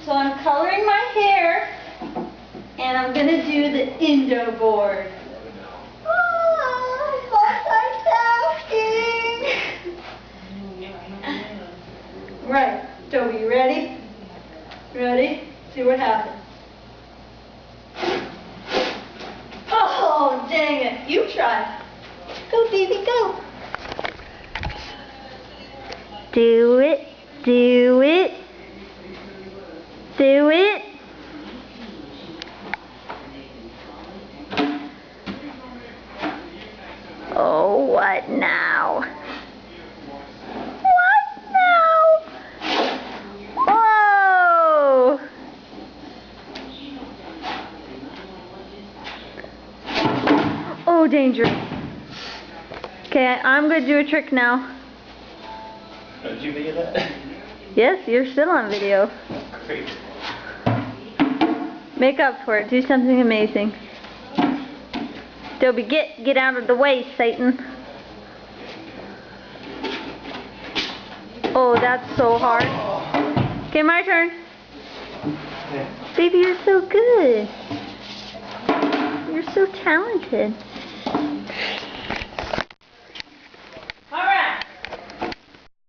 So I'm coloring my hair, and I'm going to do the Indo board. Multitasking! Right, Toby, you ready? Ready? See what happens. Oh, dang it. You try. Go, baby, go. Do it. Do it. Do it. Oh, what now? What now? Whoa! Oh, danger. Okay, I'm going to do a trick now. Did you video that? Yes, you're still on video. Great. Make up for it. Do something amazing. Dobie, get out of the way, Satan. Oh, that's so hard. Okay, my turn. Baby, you're so good. You're so talented.